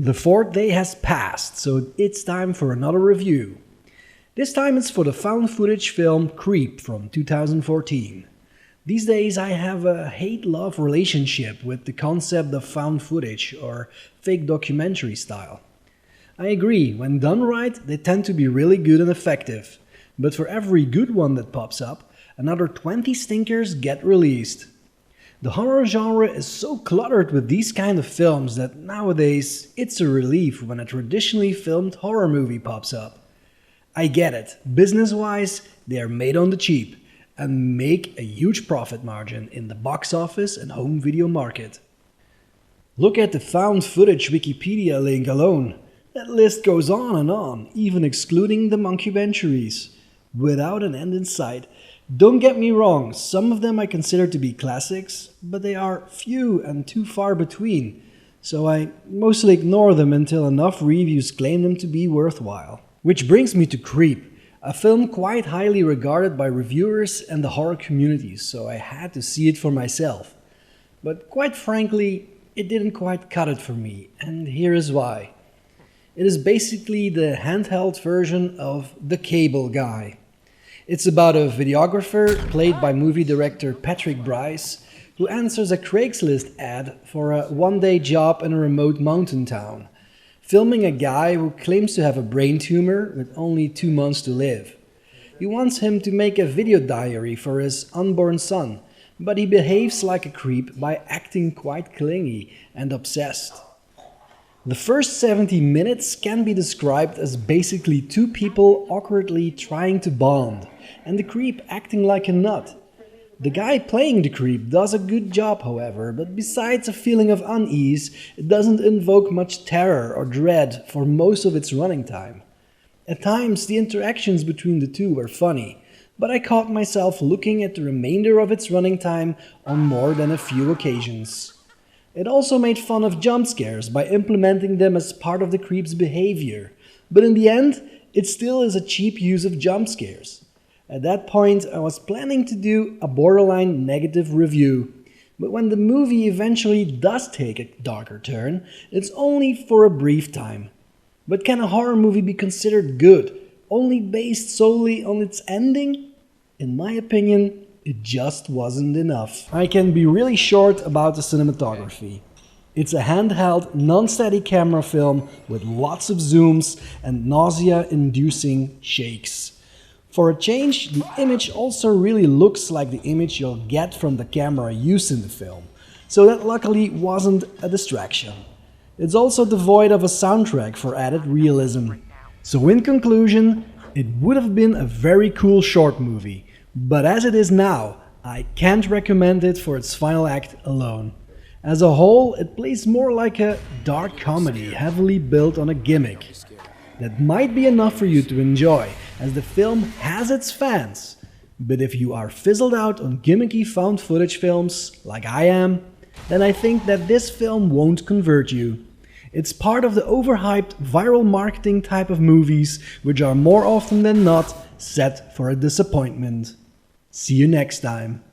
The fourth day has passed, so it's time for another review. This time it's for the found footage film Creep from 2014. These days I have a hate-love relationship with the concept of found footage or fake documentary style. I agree, when done right they tend to be really good and effective, but for every good one that pops up, another 20 stinkers get released. The horror genre is so cluttered with these kind of films that nowadays it's a relief when a traditionally filmed horror movie pops up. I get it, business-wise they are made on the cheap and make a huge profit margin in the box office and home video market. Look at the found footage Wikipedia link alone. That list goes on, even excluding the mockumentaries, without an end in sight. Don't get me wrong, some of them I consider to be classics, but they are few and too far between, so I mostly ignore them until enough reviews claim them to be worthwhile. Which brings me to Creep, a film quite highly regarded by reviewers and the horror community, so I had to see it for myself. But quite frankly, it didn't quite cut it for me, and here is why. It is basically the handheld version of The Cable Guy. It's about a videographer, played by movie director Patrick Bryce, who answers a Craigslist ad for a one-day job in a remote mountain town, filming a guy who claims to have a brain tumor with only 2 months to live. He wants him to make a video diary for his unborn son, but he behaves like a creep by acting quite clingy and obsessed. The first 70 minutes can be described as basically two people awkwardly trying to bond, and the creep acting like a nut. The guy playing the creep does a good job, however, but besides a feeling of unease, it doesn't invoke much terror or dread for most of its running time. At times, the interactions between the two were funny, but I caught myself looking at the remainder of its running time on more than a few occasions. It also made fun of jump scares by implementing them as part of the creep's behavior, but in the end, it still is a cheap use of jump scares. At that point, I was planning to do a borderline negative review, but when the movie eventually does take a darker turn, it's only for a brief time. But can a horror movie be considered good, only based solely on its ending? In my opinion, it just wasn't enough. I can be really short about the cinematography. It's a handheld, non-steady camera film with lots of zooms and nausea-inducing shakes. For a change, the image also really looks like the image you'll get from the camera used in the film, so that luckily wasn't a distraction. It's also devoid of a soundtrack for added realism. So in conclusion, it would have been a very cool short movie, but as it is now, I can't recommend it for its final act alone. As a whole, it plays more like a dark comedy heavily built on a gimmick. That might be enough for you to enjoy, as the film has its fans. But if you are fizzled out on gimmicky found footage films, like I am, then I think that this film won't convert you. It's part of the overhyped viral marketing type of movies, which are more often than not set for a disappointment. See you next time.